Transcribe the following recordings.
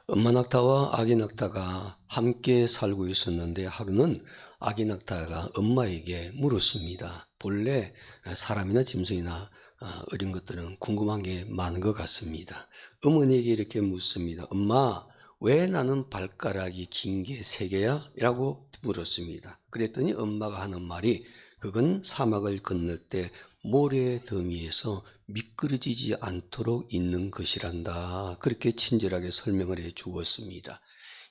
엄마 낙타와 아기 낙타가 함께 살고 있었는데 하루는 아기 낙타가 엄마에게 물었습니다. 본래 사람이나 짐승이나 어린 것들은 궁금한 게 많은 것 같습니다. 어머니에게 이렇게 묻습니다. 엄마, 왜 나는 발가락이 긴 게 3개야? 라고 물었습니다. 그랬더니 엄마가 하는 말이 그건 사막을 건널 때 모래 더미에서 미끄러지지 않도록 있는 것이란다. 그렇게 친절하게 설명을 해 주었습니다.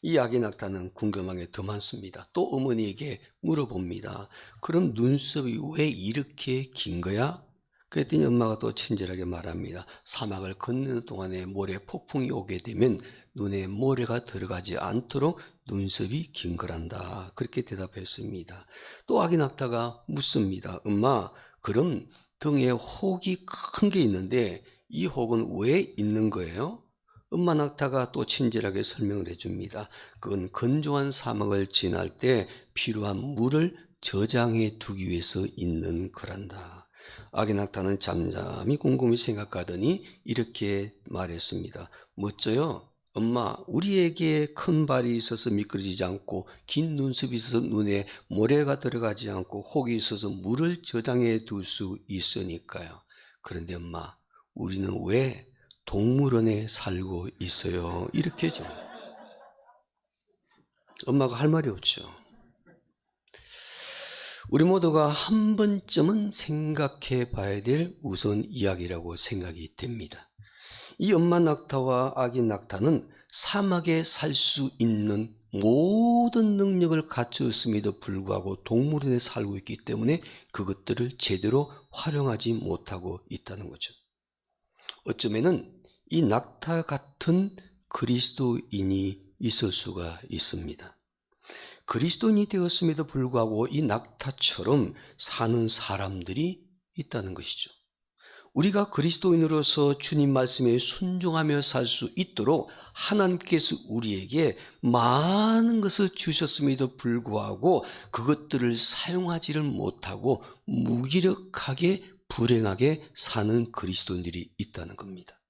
이 아기 낙타는 궁금한 게 더 많습니다. 또 어머니에게 물어봅니다. 그럼 눈썹이 왜 이렇게 긴 거야? 그랬더니 엄마가 또 친절하게 말합니다. 사막을 건너는 동안에 모래 폭풍이 오게 되면 눈에 모래가 들어가지 않도록 눈썹이 긴 거란다. 그렇게 대답했습니다. 또 아기 낙타가 묻습니다. 엄마, 그럼 등에 혹이 큰 게 있는데 이 혹은 왜 있는 거예요? 엄마 낙타가 또 친절하게 설명을 해줍니다. 그건 건조한 사막을 지날 때 필요한 물을 저장해 두기 위해서 있는 거란다. 아기 낙타는 잠잠히 곰곰이 생각하더니 이렇게 말했습니다. 멋져요. 엄마, 우리에게 큰 발이 있어서 미끄러지지 않고 긴 눈썹이 있어서 눈에 모래가 들어가지 않고 혹이 있어서 물을 저장해 둘 수 있으니까요. 그런데 엄마, 우리는 왜 동물원에 살고 있어요? 이렇게 좀 엄마가 할 말이 없죠. 우리 모두가 한 번쯤은 생각해 봐야 될 우선 이야기라고 생각이 됩니다. 이 엄마 낙타와 아기 낙타는 사막에 살 수 있는 모든 능력을 갖추었음에도 불구하고 동물원에 살고 있기 때문에 그것들을 제대로 활용하지 못하고 있다는 거죠. 어쩌면은 이 낙타 같은 그리스도인이 있을 수가 있습니다. 그리스도인이 되었음에도 불구하고 이 낙타처럼 사는 사람들이 있다는 것이죠. 우리가 그리스도인으로서 주님 말씀에 순종하며 살 수 있도록 하나님께서 우리에게 많은 것을 주셨음에도 불구하고 그것들을 사용하지를 못하고 무기력하게 불행하게 사는 그리스도인들이 있다는 겁니다.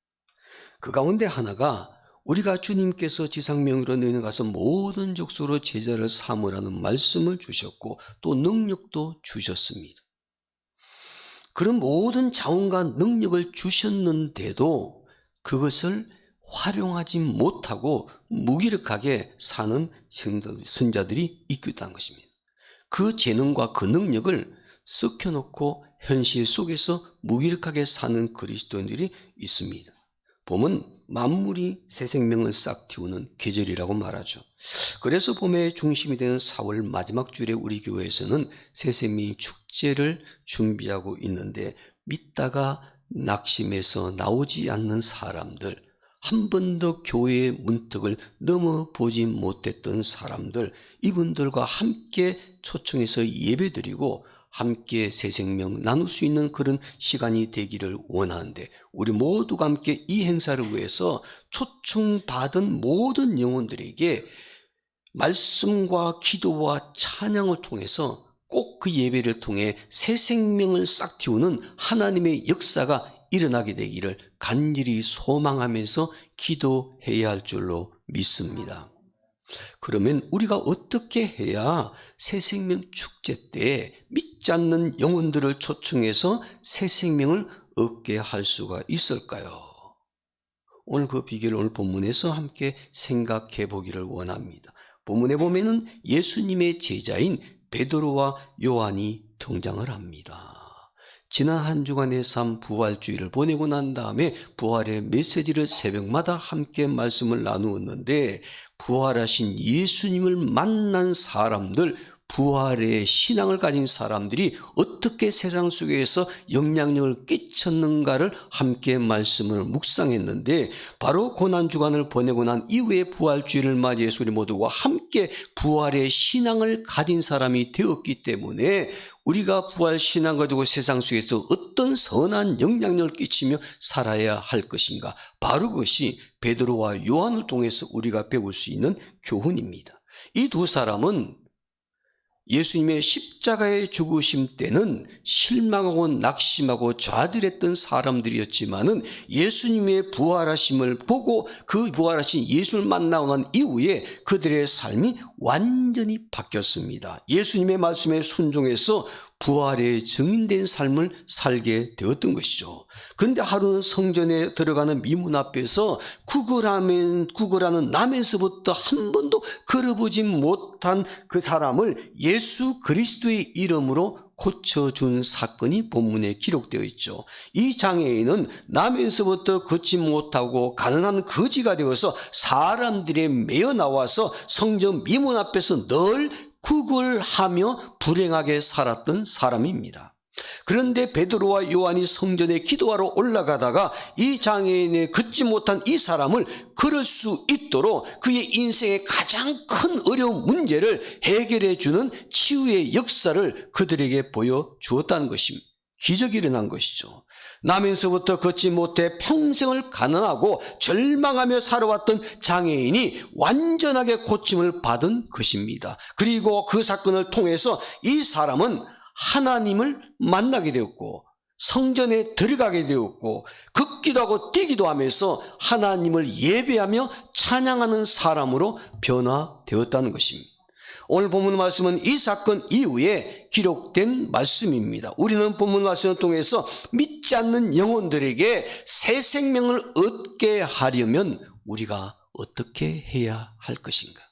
그 가운데 하나가 우리가 주님께서 지상명으로 너희는 가서 모든 족속으로 제자를 삼으라는 말씀을 주셨고 또 능력도 주셨습니다. 그런 모든 자원과 능력을 주셨는데도 그것을 활용하지 못하고 무기력하게 사는 선자들이 있다는 것입니다. 그 재능과 그 능력을 썩혀놓고 현실 속에서 무기력하게 사는 그리스도인들이 있습니다. 봄은 만물이 새 생명을 싹 틔우는 계절이라고 말하죠. 그래서 봄의 중심이 되는 4월 마지막 주일에 우리 교회에서는 새 생명 축제를 준비하고 있는데 믿다가 낙심해서 나오지 않는 사람들, 한 번도 교회의 문턱을 넘어보지 못했던 사람들, 이분들과 함께 초청해서 예배드리고 함께 새 생명 나눌 수 있는 그런 시간이 되기를 원하는데 우리 모두가 함께 이 행사를 위해서 초청받은 모든 영혼들에게 말씀과 기도와 찬양을 통해서 꼭 그 예배를 통해 새 생명을 싹 틔우는 하나님의 역사가 일어나게 되기를 간절히 소망하면서 기도해야 할 줄로 믿습니다. 그러면 우리가 어떻게 해야 새 생명 축제 때 믿지 않는 영혼들을 초청해서 새 생명을 얻게 할 수가 있을까요? 오늘 그 비결을 오늘 본문에서 함께 생각해 보기를 원합니다. 본문에 보면은 예수님의 제자인 베드로와 요한이 등장을 합니다. 지난 한 주간의 삶 부활주의를 보내고 난 다음에 부활의 메시지를 새벽마다 함께 말씀을 나누었는데 부활하신 예수님을 만난 사람들, 부활의 신앙을 가진 사람들이 어떻게 세상 속에서 영향력을 끼쳤는가를 함께 말씀을 묵상했는데 바로 고난주간을 보내고 난 이후에 부활주의를 맞이해서 우리 모두가 함께 부활의 신앙을 가진 사람이 되었기 때문에 우리가 부활 신앙 가지고 세상 속에서 어떤 선한 영향력을 끼치며 살아야 할 것인가, 바로 그것이 베드로와 요한을 통해서 우리가 배울 수 있는 교훈입니다. 이 두 사람은 예수님의 십자가의 죽으심 때는 실망하고 낙심하고 좌절했던 사람들이었지만은 예수님의 부활하심을 보고 그 부활하신 예수를 만나고 난 이후에 그들의 삶이 완전히 바뀌었습니다. 예수님의 말씀에 순종해서 부활의 증인된 삶을 살게 되었던 것이죠. 그런데 하루는 성전에 들어가는 미문 앞에서 구걸하는 남에서부터 한 번도 걸어보지 못한 그 사람을 예수 그리스도의 이름으로 고쳐준 사건이 본문에 기록되어 있죠. 이 장애인은 남에서부터 걷지 못하고 가난한 거지가 되어서 사람들에 매여 나와서 성전 미문 앞에서 늘 구걸하며 불행하게 살았던 사람입니다. 그런데 베드로와 요한이 성전에 기도하러 올라가다가 이 장애인의 걷지 못한 이 사람을 걸을 수 있도록 그의 인생의 가장 큰 어려운 문제를 해결해 주는 치유의 역사를 그들에게 보여주었다는 것입니다. 기적이 일어난 것이죠. 나면서부터 걷지 못해 평생을 가난하고 절망하며 살아왔던 장애인이 완전하게 고침을 받은 것입니다. 그리고 그 사건을 통해서 이 사람은 하나님을 만나게 되었고 성전에 들어가게 되었고 걷기도 하고 뛰기도 하면서 하나님을 예배하며 찬양하는 사람으로 변화되었다는 것입니다. 오늘 본문 말씀은 이 사건 이후에 기록된 말씀입니다. 우리는 본문 말씀을 통해서 믿지 않는 영혼들에게 새 생명을 얻게 하려면 우리가 어떻게 해야 할 것인가?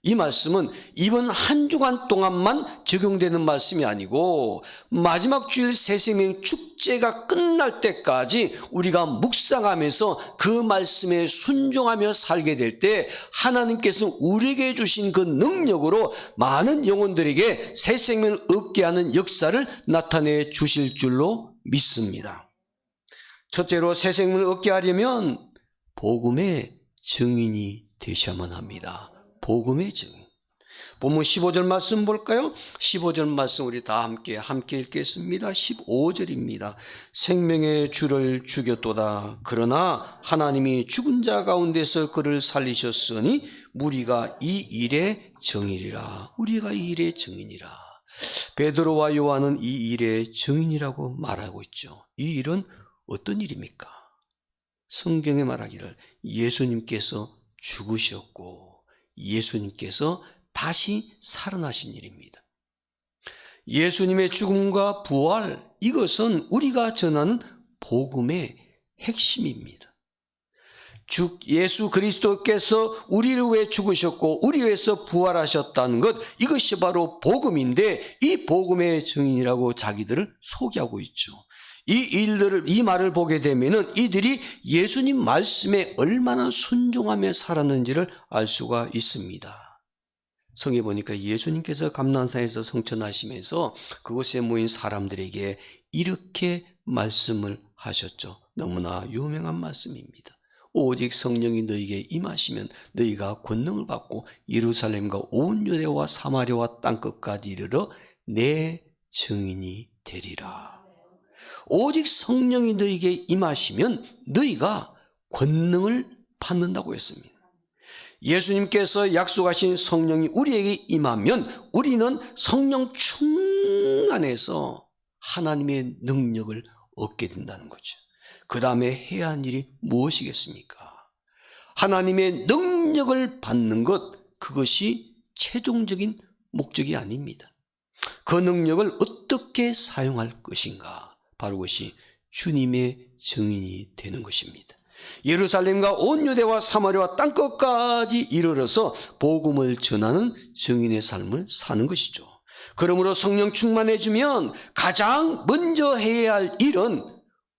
이 말씀은 이번 한 주간 동안만 적용되는 말씀이 아니고 마지막 주일 새생명 축제가 끝날 때까지 우리가 묵상하면서 그 말씀에 순종하며 살게 될 때 하나님께서 우리에게 주신 그 능력으로 많은 영혼들에게 새생명을 얻게 하는 역사를 나타내 주실 줄로 믿습니다. 첫째로 새생명을 얻게 하려면 복음의 증인이 되셔야만 합니다. 복음의 증인. 본문 15절 말씀 볼까요? 15절 말씀 우리 다 함께 읽겠습니다. 15절입니다. 생명의 주를 죽였도다. 그러나 하나님이 죽은 자 가운데서 그를 살리셨으니 우리가 이 일의 증인이라. 우리가 이 일의 증인이라. 베드로와 요한은 이 일의 증인이라고 말하고 있죠. 이 일은 어떤 일입니까? 성경에 말하기를 예수님께서 죽으셨고 예수님께서 다시 살아나신 일입니다. 예수님의 죽음과 부활, 이것은 우리가 전하는 복음의 핵심입니다. 예수 그리스도께서 우리를 위해 죽으셨고 우리 위해서 부활하셨다는 것, 이것이 바로 복음인데 이 복음의 증인이라고 자기들을 소개하고 있죠. 이 말을 보게 되면은 이들이 예수님 말씀에 얼마나 순종하며 살았는지를 알 수가 있습니다. 성에 보니까 예수님께서 감난산에서 성천하시면서 그곳에 모인 사람들에게 이렇게 말씀을 하셨죠. 너무나 유명한 말씀입니다. 오직 성령이 너희에게 임하시면 너희가 권능을 받고 예루살렘과 온 유대와 사마리아와 땅끝까지 이르러 내 증인이 되리라. 오직 성령이 너희에게 임하시면 너희가 권능을 받는다고 했습니다. 예수님께서 약속하신 성령이 우리에게 임하면 우리는 성령 충만해서 하나님의 능력을 얻게 된다는 거죠. 그 다음에 해야 할 일이 무엇이겠습니까? 하나님의 능력을 받는 것, 그것이 최종적인 목적이 아닙니다. 그 능력을 어떻게 사용할 것인가? 바로 그것이 주님의 증인이 되는 것입니다. 예루살렘과 온 유대와 사마리아와 땅끝까지 이르러서 복음을 전하는 증인의 삶을 사는 것이죠. 그러므로 성령 충만해지면 가장 먼저 해야 할 일은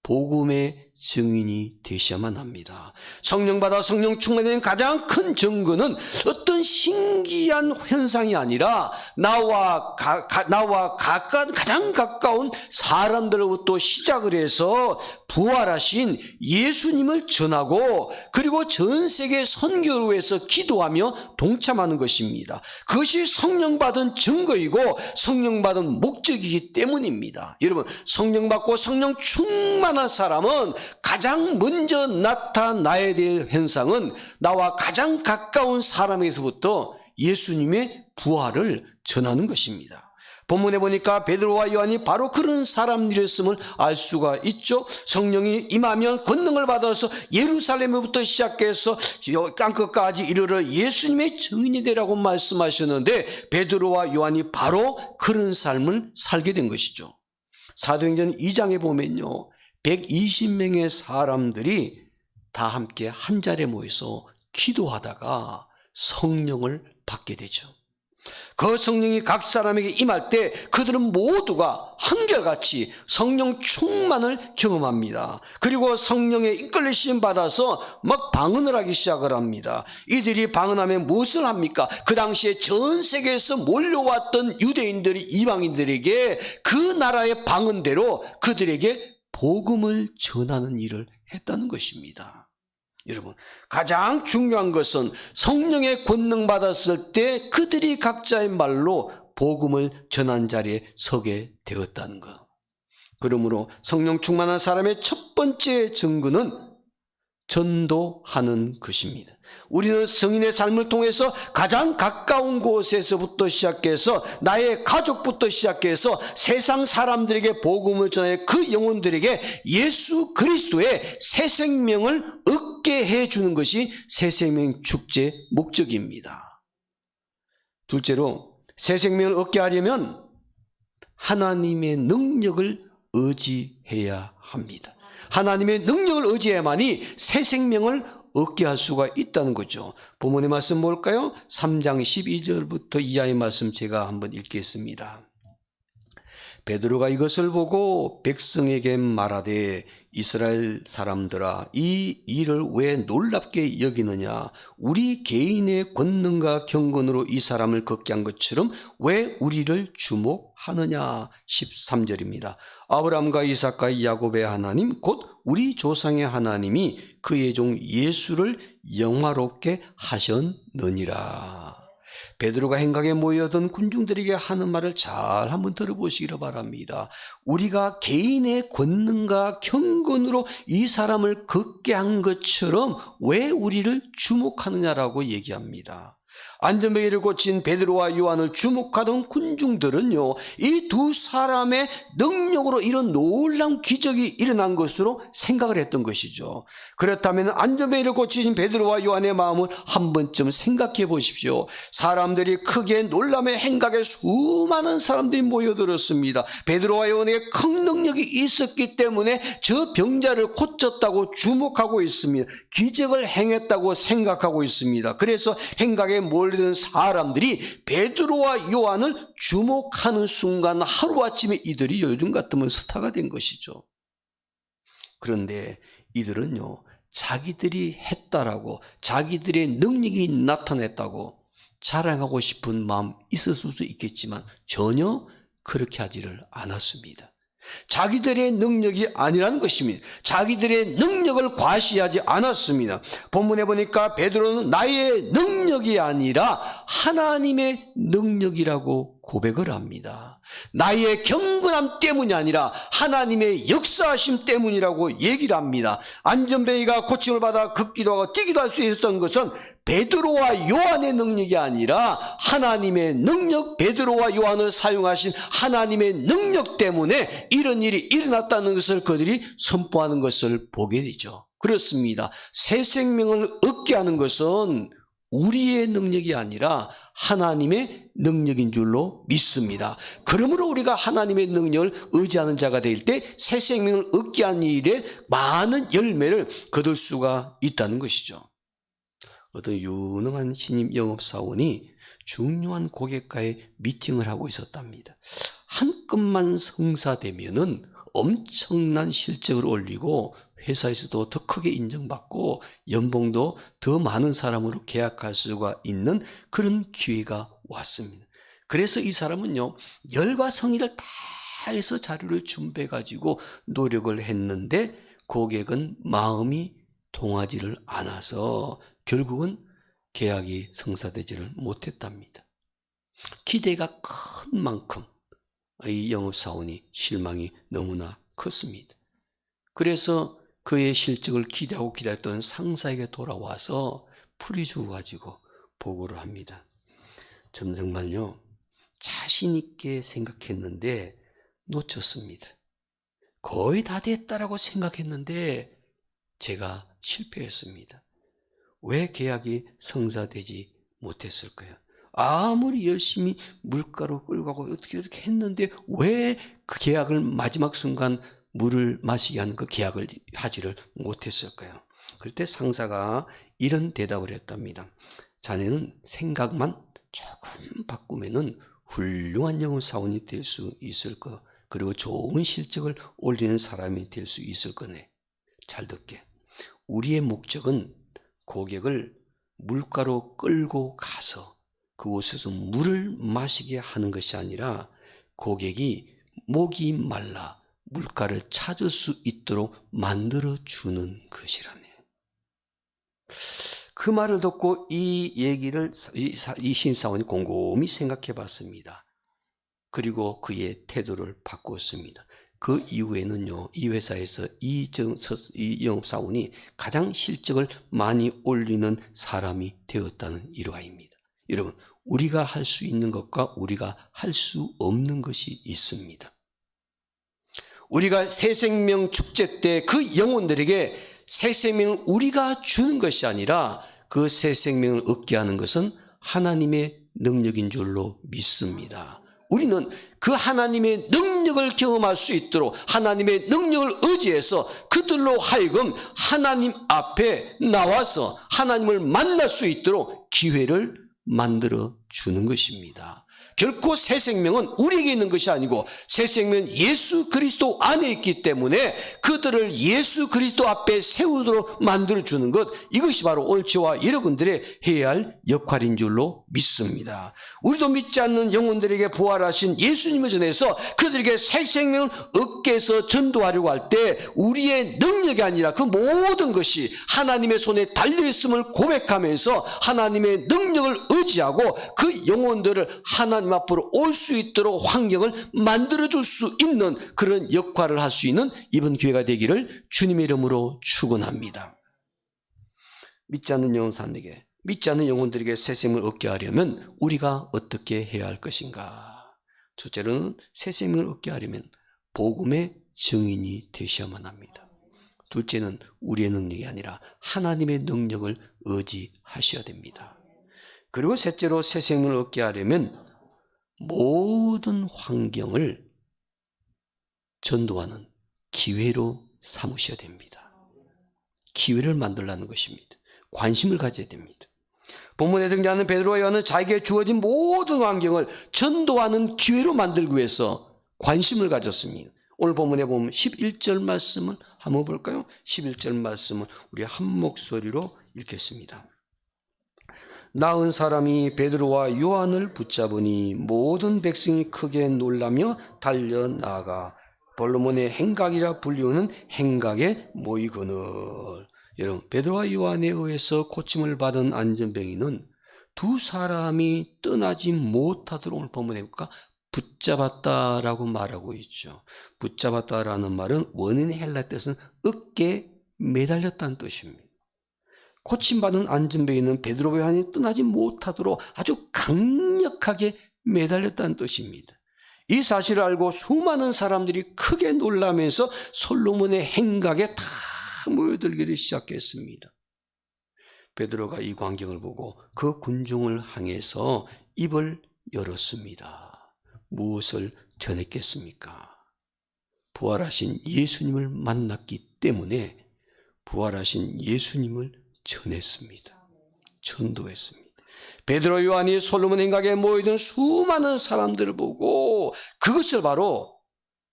복음의 증인이 되셔야만 합니다. 성령 받아 성령 충만된 가장 큰 증거는 어떤 신기한 현상이 아니라 나와 가장 가까운 사람들로부터 시작을 해서 부활하신 예수님을 전하고 그리고 전 세계 선교를 위해서 기도하며 동참하는 것입니다. 그것이 성령 받은 증거이고 성령 받은 목적이기 때문입니다. 여러분, 성령 받고 성령 충만한 사람은 가장 먼저 나타나야 될 현상은 나와 가장 가까운 사람에게서부터 예수님의 부활을 전하는 것입니다. 본문에 보니까 베드로와 요한이 바로 그런 사람들이었음을 알 수가 있죠. 성령이 임하면 권능을 받아서 예루살렘부터 시작해서 땅끝까지 이르러 예수님의 증인이 되라고 말씀하셨는데 베드로와 요한이 바로 그런 삶을 살게 된 것이죠. 사도행전 2장에 보면요, 120명의 사람들이 다 함께 한 자리에 모여서 기도하다가 성령을 받게 되죠. 그 성령이 각 사람에게 임할 때 그들은 모두가 한결같이 성령 충만을 경험합니다. 그리고 성령의 이끌리심 받아서 막 방언을 하기 시작을 합니다. 이들이 방언하면 무엇을 합니까? 그 당시에 전 세계에서 몰려왔던 유대인들이 이방인들에게 그 나라의 방언대로 그들에게 복음을 전하는 일을 했다는 것입니다. 여러분, 가장 중요한 것은 성령의 권능 받았을 때 그들이 각자의 말로 복음을 전한 자리에 서게 되었다는 것. 그러므로 성령 충만한 사람의 첫 번째 증거는 전도하는 것입니다. 우리는 성인의 삶을 통해서 가장 가까운 곳에서부터 시작해서 나의 가족부터 시작해서 세상 사람들에게 복음을 전해 그 영혼들에게 예수 그리스도의 새 생명을 얻게 해주는 것이 새 생명 축제의 목적입니다. 둘째로, 새 생명을 얻게 하려면 하나님의 능력을 의지해야 합니다. 하나님의 능력을 의지해야만이 새 생명을 얻게 할 수가 있다는 거죠. 본문의 말씀 뭘까요? 3장 12절부터 이하의 말씀 제가 한번 읽겠습니다. 베드로가 이것을 보고 백성에게 말하되 이스라엘 사람들아, 이 일을 왜 놀랍게 여기느냐? 우리 개인의 권능과 경건으로 이 사람을 걷게 한 것처럼 왜 우리를 주목하느냐? 13절입니다. 아브라함과 이삭과 야곱의 하나님 곧 우리 조상의 하나님이 그의 종 예수를 영화롭게 하셨느니라. 베드로가 행각에 모여든 군중들에게 하는 말을 잘 한번 들어보시기를 바랍니다. 우리가 개인의 권능과 경건으로 이 사람을 걷게 한 것처럼 왜 우리를 주목하느냐라고 얘기합니다. 안전뱅이를 고친 베드로와 요한을 주목하던 군중들은요, 이 두 사람의 능력으로 이런 놀라운 기적이 일어난 것으로 생각을 했던 것이죠. 그렇다면 안전뱅이를 고친 베드로와 요한의 마음을 한 번쯤 생각해 보십시오. 사람들이 크게 놀람의 행각에 수많은 사람들이 모여들었습니다. 베드로와 요한에게 큰 능력이 있었기 때문에 저 병자를 고쳤다고 주목하고 있습니다. 기적을 행했다고 생각하고 있습니다. 그래서 행각에 몰리던 사람들이 베드로와 요한을 주목하는 순간 하루아침에 이들이 요즘 같으면 스타가 된 것이죠. 그런데 이들은요, 자기들이 했다라고, 자기들의 능력이 나타냈다고 자랑하고 싶은 마음 있을 수도 있겠지만 전혀 그렇게 하지를 않았습니다. 자기들의 능력이 아니라는 것입니다. 자기들의 능력을 과시하지 않았습니다. 본문에 보니까 베드로는 나의 능력이 아니라 하나님의 능력이라고 고백을 합니다. 나의 경건함 때문이 아니라 하나님의 역사하심 때문이라고 얘기를 합니다. 안전뱅이가 고침을 받아 걷기도 하고 뛰기도 할 수 있었던 것은 베드로와 요한의 능력이 아니라 하나님의 능력, 베드로와 요한을 사용하신 하나님의 능력 때문에 이런 일이 일어났다는 것을 그들이 선포하는 것을 보게 되죠. 그렇습니다. 새 생명을 얻게 하는 것은 우리의 능력이 아니라 하나님의 능력인 줄로 믿습니다. 그러므로 우리가 하나님의 능력을 의지하는 자가 될 때 새 생명을 얻게 하는 일에 많은 열매를 거둘 수가 있다는 것이죠. 어떤 유능한 신임 영업사원이 중요한 고객과의 미팅을 하고 있었답니다. 한 건만 성사되면은 엄청난 실적을 올리고 회사에서도 더 크게 인정받고 연봉도 더 많은 사람으로 계약할 수가 있는 그런 기회가 왔습니다. 그래서 이 사람은요, 열과 성의를 다해서 자료를 준비해 가지고 노력을 했는데 고객은 마음이 통하지를 않아서 결국은 계약이 성사되지를 못했답니다. 기대가 큰 만큼 이 영업사원이 실망이 너무나 컸습니다. 그래서 그의 실적을 기대하고 기다렸던 상사에게 돌아와서 풀이 주고 가지고 보고를 합니다. 저는 정말요, 자신 있게 생각했는데 놓쳤습니다. 거의 다 됐다라고 생각했는데 제가 실패했습니다. 왜 계약이 성사되지 못했을까요? 아무리 열심히 물가로 끌고 가고 어떻게 했는데 왜 그 계약을 마지막 순간 물을 마시게 하는 그 계약을 하지를 못했을까요? 그럴 때 상사가 이런 대답을 했답니다. 자네는 생각만 조금 바꾸면은 훌륭한 영업사원이 될 수 있을 거, 그리고 좋은 실적을 올리는 사람이 될 수 있을 거네. 잘 듣게. 우리의 목적은 고객을 물가로 끌고 가서 그곳에서 물을 마시게 하는 것이 아니라 고객이 목이 말라 물가를 찾을 수 있도록 만들어주는 것이라네. 그 말을 듣고 이 얘기를 이 신사원이 곰곰이 생각해 봤습니다. 그리고 그의 태도를 바꾸었습니다. 그 이후에는요, 이 회사에서 이 영업사원이 가장 실적을 많이 올리는 사람이 되었다는 일화입니다. 여러분, 우리가 할 수 있는 것과 우리가 할 수 없는 것이 있습니다. 우리가 새생명 축제 때 그 영혼들에게 새생명을 우리가 주는 것이 아니라 그 새생명을 얻게 하는 것은 하나님의 능력인 줄로 믿습니다. 우리는 그 하나님의 능력을 경험할 수 있도록 하나님의 능력을 의지해서 그들로 하여금 하나님 앞에 나와서 하나님을 만날 수 있도록 기회를 만들어 주는 것입니다. 결코 새 생명은 우리에게 있는 것이 아니고 새 생명은 예수 그리스도 안에 있기 때문에 그들을 예수 그리스도 앞에 세우도록 만들어주는 것, 이것이 바로 오늘 저와 여러분들의 해야 할 역할인 줄로 믿습니다. 우리도 믿지 않는 영혼들에게 부활하신 예수님을 전해서 그들에게 새 생명을 얻게 해서 전도하려고 할 때 우리의 능력이 아니라 그 모든 것이 하나님의 손에 달려있음을 고백하면서 하나님의 능력을 의지하고 그 영혼들을 하나님 앞으로 올 수 있도록 환경을 만들어줄 수 있는 그런 역할을 할 수 있는 이번 기회가 되기를 주님의 이름으로 축원합니다. 믿지 않는 영혼들에게, 믿지 않는 영혼들에게 새 생명을 얻게 하려면 우리가 어떻게 해야 할 것인가? 첫째로는 새 생명을 얻게 하려면 복음의 증인이 되셔야만 합니다. 둘째는 우리의 능력이 아니라 하나님의 능력을 의지하셔야 됩니다. 그리고 셋째로 새 생명을 얻게 하려면 모든 환경을 전도하는 기회로 삼으셔야 됩니다. 기회를 만들라는 것입니다. 관심을 가져야 됩니다. 본문에 등장하는 베드로와 요한은 자기에게 주어진 모든 환경을 전도하는 기회로 만들기 위해서 관심을 가졌습니다. 오늘 본문에 보면 11절 말씀을 한번 볼까요? 11절 말씀을 우리 한 목소리로 읽겠습니다. 나은 사람이 베드로와 요한을 붙잡으니 모든 백성이 크게 놀라며 달려나가 벌로몬의 행각이라 불리우는 행각에 모이거늘. 여러분, 베드로와 요한에 의해서 고침을 받은 안전병이는 두 사람이 떠나지 못하도록 오늘 본문에 볼까? 붙잡았다라고 말하고 있죠. 붙잡았다라는 말은 원인의 헬라 뜻은 어깨에 매달렸다는 뜻입니다. 고침받은 안전병이는 베드로와 요한이 떠나지 못하도록 아주 강력하게 매달렸다는 뜻입니다. 이 사실을 알고 수많은 사람들이 크게 놀라면서 솔로몬의 행각에 다 모여들기를 시작했습니다. 베드로가 이 광경을 보고 그 군중을 향해서 입을 열었습니다. 무엇을 전했겠습니까? 부활하신 예수님을 만났기 때문에 부활하신 예수님을 전했습니다. 전도했습니다. 베드로 요한이 솔로몬 행각에 모이던 수많은 사람들을 보고 그것을 바로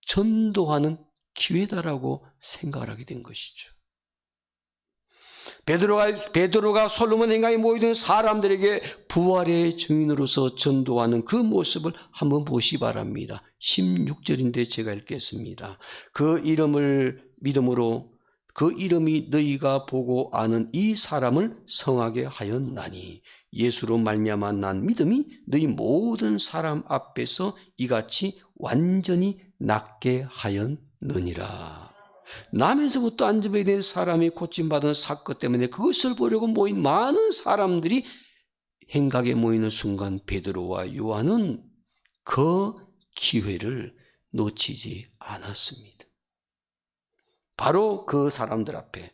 전도하는 기회다라고 생각을 하게 된 것이죠. 베드로가 솔로몬 행각에 모이던 사람들에게 부활의 증인으로서 전도하는 그 모습을 한번 보시기 바랍니다. 16절인데 제가 읽겠습니다. 그 이름을 믿음으로 그 이름이 너희가 보고 아는 이 사람을 성하게 하였나니 예수로 말미암아 난 믿음이 너희 모든 사람 앞에서 이같이 완전히 낫게 하였느니라. 남에서부터 안전병이 된 사람이 고침받은 사건 때문에 그것을 보려고 모인 많은 사람들이 행각에 모이는 순간 베드로와 요한은 그 기회를 놓치지 않았습니다. 바로 그 사람들 앞에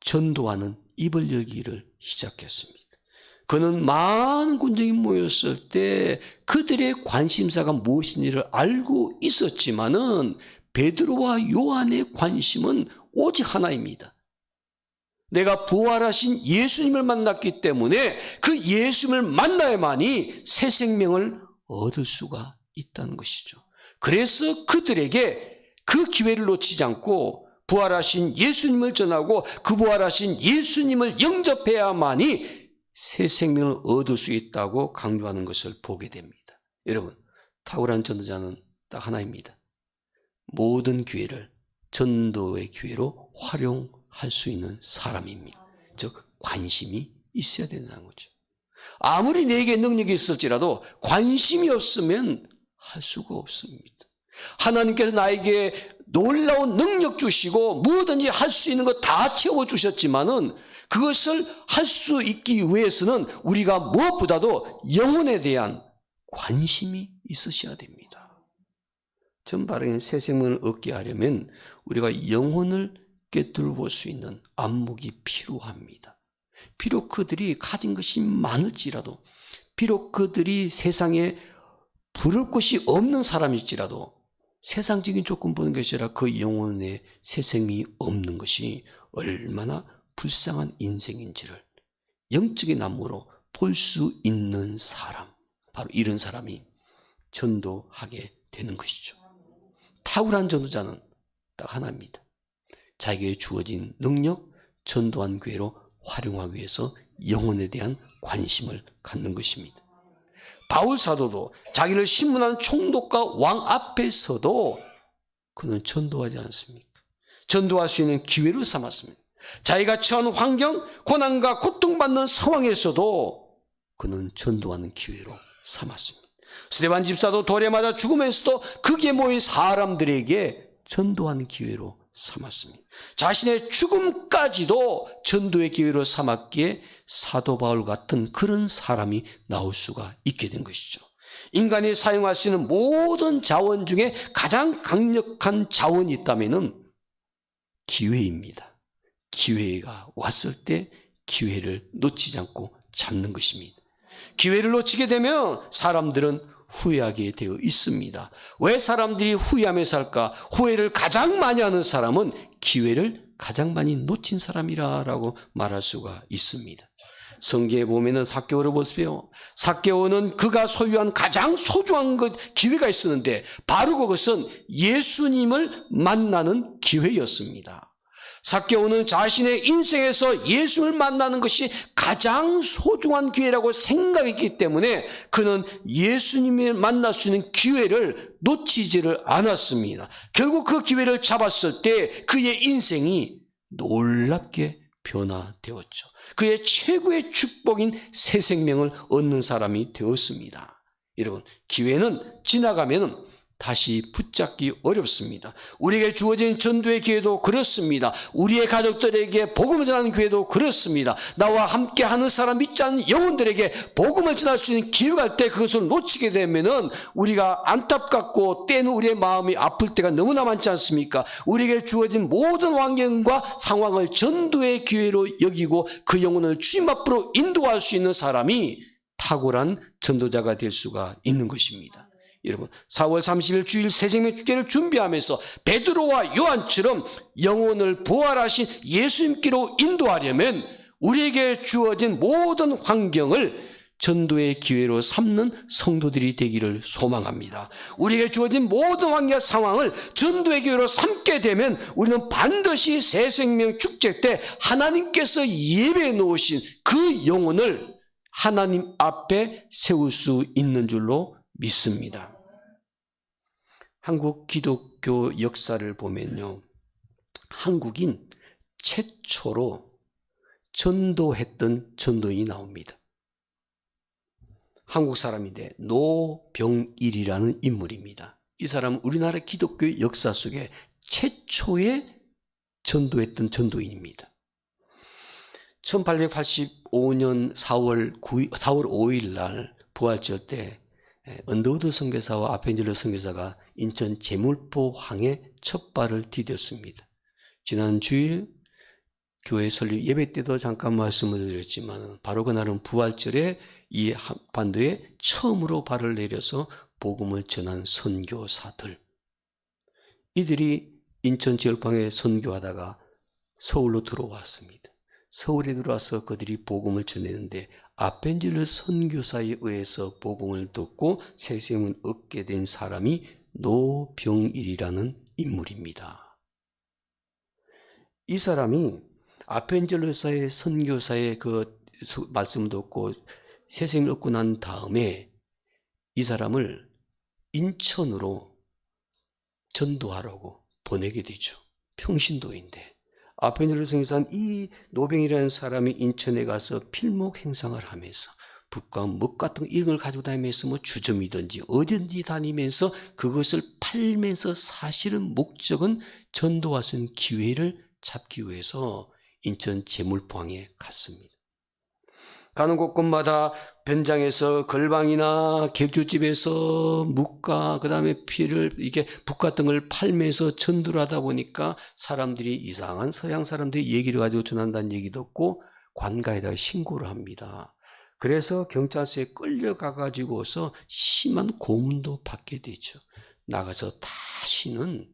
전도하는 입을 열기를 시작했습니다. 그는 많은 군중이 모였을 때 그들의 관심사가 무엇인지를 알고 있었지만은 베드로와 요한의 관심은 오직 하나입니다. 내가 부활하신 예수님을 만났기 때문에 그 예수님을 만나야만이 새 생명을 얻을 수가 있다는 것이죠. 그래서 그들에게 그 기회를 놓치지 않고 부활하신 예수님을 전하고 그 부활하신 예수님을 영접해야만이 새 생명을 얻을 수 있다고 강조하는 것을 보게 됩니다. 여러분, 탁월한 전도자는 딱 하나입니다. 모든 기회를 전도의 기회로 활용할 수 있는 사람입니다. 즉 관심이 있어야 된다는 거죠. 아무리 내게 능력이 있을지라도 관심이 없으면 할 수가 없습니다. 하나님께서 나에게 놀라운 능력 주시고 뭐든지 할 수 있는 거 다 채워주셨지만은 그것을 할 수 있기 위해서는 우리가 무엇보다도 영혼에 대한 관심이 있으셔야 됩니다. 전바른 새 생명을 얻게 하려면 우리가 영혼을 꿰뚫을 수 있는 안목이 필요합니다. 비록 그들이 가진 것이 많을지라도, 비록 그들이 세상에 부를 것이 없는 사람일지라도 세상적인 조건 보는 것이 아니라 그 영혼에 새 생명이 없는 것이 얼마나 불쌍한 인생인지를 영적인 안목으로 볼 수 있는 사람, 바로 이런 사람이 전도하게 되는 것이죠. 탁월한 전도자는 딱 하나입니다. 자기에게 주어진 능력, 전도한 기회로 활용하기 위해서 영혼에 대한 관심을 갖는 것입니다. 바울 사도도 자기를 신문한 총독과 왕 앞에서도 그는 전도하지 않습니까? 전도할 수 있는 기회로 삼았습니다. 자기가 처한 환경, 고난과 고통받는 상황에서도 그는 전도하는 기회로 삼았습니다. 스데반 집사도 돌에 맞아 죽으면서도 거기에 모인 사람들에게 전도하는 기회로 삼았습니다. 자신의 죽음까지도 전도의 기회로 삼았기에 사도 바울 같은 그런 사람이 나올 수가 있게 된 것이죠. 인간이 사용할 수 있는 모든 자원 중에 가장 강력한 자원이 있다면 기회입니다. 기회가 왔을 때 기회를 놓치지 않고 잡는 것입니다. 기회를 놓치게 되면 사람들은 후회하게 되어 있습니다. 왜 사람들이 후회하며 살까? 후회를 가장 많이 하는 사람은 기회를 가장 많이 놓친 사람이라고 말할 수가 있습니다. 성경에 보면은 삭개오를 보세요. 삭개오는 그가 소유한 가장 소중한 기회가 있었는데 바로 그것은 예수님을 만나는 기회였습니다. 삭개오는 자신의 인생에서 예수를 만나는 것이 가장 소중한 기회라고 생각했기 때문에 그는 예수님을 만날 수 있는 기회를 놓치지를 않았습니다. 결국 그 기회를 잡았을 때 그의 인생이 놀랍게 변화되었죠. 그의 최고의 축복인 새 생명을 얻는 사람이 되었습니다. 여러분, 기회는 지나가면 다시 붙잡기 어렵습니다. 우리에게 주어진 전도의 기회도 그렇습니다. 우리의 가족들에게 복음을 전하는 기회도 그렇습니다. 나와 함께하는 사람 믿지 않는 영혼들에게 복음을 전할 수 있는 기회가 할 때 그것을 놓치게 되면은 우리가 안타깝고 때는 우리의 마음이 아플 때가 너무나 많지 않습니까? 우리에게 주어진 모든 환경과 상황을 전도의 기회로 여기고 그 영혼을 주님 앞으로 인도할 수 있는 사람이 탁월한 전도자가 될 수가 있는 것입니다. 여러분, 4월 30일 주일 새생명 축제를 준비하면서 베드로와 요한처럼 영혼을 부활하신 예수님께로 인도하려면 우리에게 주어진 모든 환경을 전도의 기회로 삼는 성도들이 되기를 소망합니다. 우리에게 주어진 모든 환경 상황을 전도의 기회로 삼게 되면 우리는 반드시 새생명 축제 때 하나님께서 예배해 놓으신 그 영혼을 하나님 앞에 세울 수 있는 줄로 믿습니다. 한국 기독교 역사를 보면요, 한국인 최초로 전도했던 전도인이 나옵니다. 한국 사람인데 노병일이라는 인물입니다. 이 사람은 우리나라 기독교 역사 속에 최초의 전도했던 전도인입니다. 2005년 4월 5일 날 부활절 때 언더우드 선교사와 아펜젤러 선교사가 인천 제물포항에 첫 발을 디뎠습니다. 지난 주일 교회 설립 예배 때도 잠깐 말씀을 드렸지만 바로 그날은 부활절에 이 한반도에 처음으로 발을 내려서 복음을 전한 선교사들, 이들이 인천 제물포항에 선교하다가 서울로 들어왔습니다. 서울에 들어와서 그들이 복음을 전했는데 아펜젤러 선교사에 의해서 복음을 듣고 새 생명을 얻게 된 사람이 노병일이라는 인물입니다. 이 사람이 아펜젤러사의 선교사의 그 말씀을 듣고 새 생명을 얻고 난 다음에 이 사람을 인천으로 전도하라고 보내게 되죠. 평신도인데 아펜젤러 선교사는 이 노병이라는 사람이 인천에 가서 필목 행상을 하면서 북과 먹 같은 이런 걸 가지고 다니면서 뭐 주점이든지 어딘지 다니면서 그것을 팔면서 사실은 목적은 전도할 수 있는 기회를 잡기 위해서 인천 제물포항에 갔습니다. 가는 곳곳마다 변장에서 걸방이나 객주집에서 묵과 그다음에 피를 이게 북 같은 걸 팔면서 전도를 하다 보니까 사람들이 이상한 서양 사람들이 얘기를 가지고 전한다는 얘기 듣고 관가에다가 신고를 합니다. 그래서 경찰서에 끌려가 가지고서 심한 고문도 받게 되죠. 나가서 다시는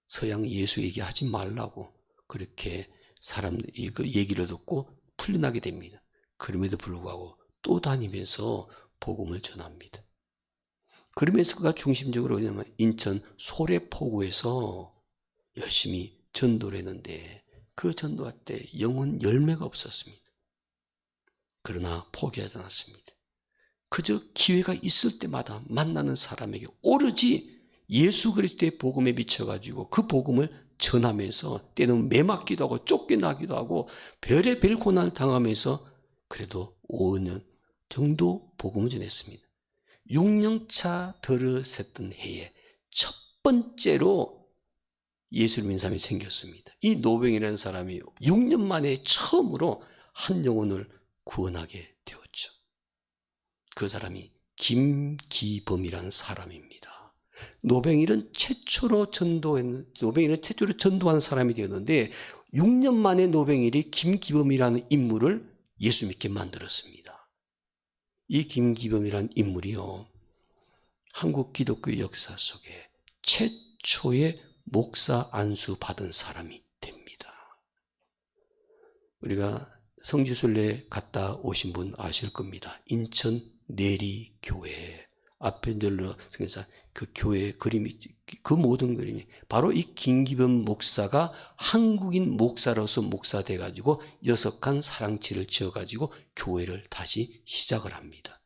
서양 예수 얘기하지 말라고 그렇게 사람들이 그 얘기를 듣고 풀려나게 됩니다. 그럼에도 불구하고 또 다니면서 복음을 전합니다. 그러면서 그가 중심적으로 왜냐하면 인천 소래포구에서 열심히 전도를 했는데 그 전도할 때 영혼 열매가 없었습니다. 그러나 포기하지 않았습니다. 그저 기회가 있을 때마다 만나는 사람에게 오로지 예수 그리스도의 복음에 미쳐가지고 그 복음을 전하면서 때는 매맞기도 하고 쫓겨나기도 하고 별의별 고난을 당하면서 그래도 5년 정도 복음을 전했습니다. 6년차 들어섰던 해에 첫 번째로 예수를 믿는 사람이 생겼습니다. 이 노병이라는 사람이 6년 만에 처음으로 한 영혼을 구원하게 되었죠. 그 사람이 김기범이라는 사람입니다. 노병일은 최초로 전도한 사람이 되었는데 6년 만에 노병일이 김기범이라는 인물을 예수 믿게 만들었습니다. 이 김기범이라는 인물이요, 한국 기독교 역사 속에 최초의 목사 안수 받은 사람이 됩니다. 우리가 성지순례 갔다 오신 분 아실 겁니다. 인천 내리교회 아펜젤러 선교사 그 교회의 그림이, 그 모든 그림이 바로 이 김기범 목사가 한국인 목사로서 목사 돼가지고 6칸 사랑치를 지어가지고 교회를 다시 시작을 합니다.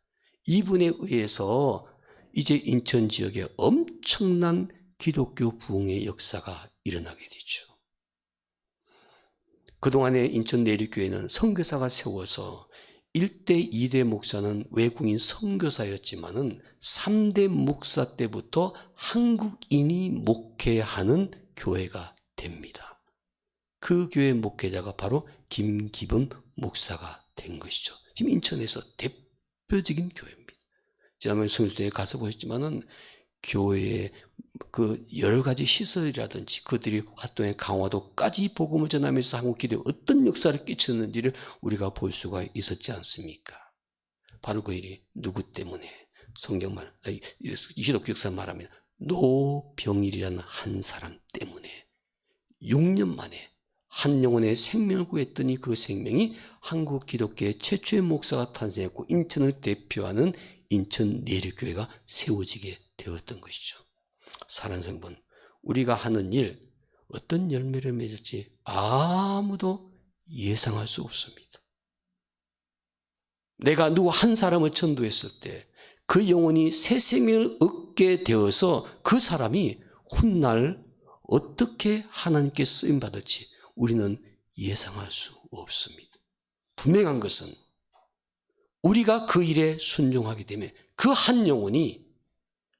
이분에 의해서 이제 인천 지역에 엄청난 기독교 부흥의 역사가 일어나게 되죠. 그동안에 인천 내리교회는 선교사가 세워서 1대, 2대 목사는 외국인 선교사였지만은 3대 목사 때부터 한국인이 목회하는 교회가 됩니다. 그 교회 목회자가 바로 김기범 목사가 된 것이죠. 지금 인천에서 대표적인 교회입니다. 지난번에 성수대에 가서 보셨지만은 교회에 그 여러 가지 시설이라든지 그들이 활동의 강화도까지 복음을 전하면서 한국 기도에 어떤 역사를 끼쳤는지를 우리가 볼 수가 있었지 않습니까? 바로 그 일이 누구 때문에? 성경말, 기독교 역사 말하면 노병일이라는 한 사람 때문에 6년 만에 한 영혼의 생명을 구했더니 그 생명이 한국 기독교의 최초의 목사가 탄생했고 인천을 대표하는 인천 내리교회가 세워지게 되었던 것이죠. 사랑하는 성분, 우리가 하는 일 어떤 열매를 맺을지 아무도 예상할 수 없습니다. 내가 누구 한 사람을 전도했을 때 그 영혼이 새 생명을 얻게 되어서 그 사람이 훗날 어떻게 하나님께 쓰임받을지 우리는 예상할 수 없습니다. 분명한 것은 우리가 그 일에 순종하게 되면 그 한 영혼이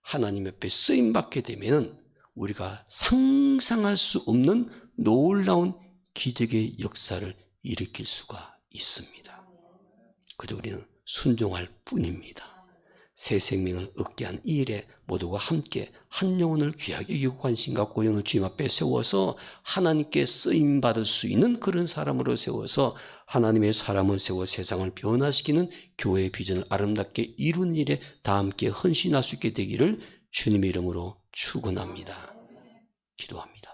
하나님 앞에 쓰임받게 되면 우리가 상상할 수 없는 놀라운 기적의 역사를 일으킬 수가 있습니다. 그저 우리는 순종할 뿐입니다. 새 생명을 얻게 한 이 일에 모두가 함께 한 영혼을 귀하게 여기고 관심과 고용을 주님 앞에 세워서 하나님께 쓰임받을 수 있는 그런 사람으로 세워서 하나님의 사람을 세워 세상을 변화시키는 교회의 비전을 아름답게 이루는 일에 다 함께 헌신할 수 있게 되기를 주님의 이름으로 축원합니다. 기도합니다.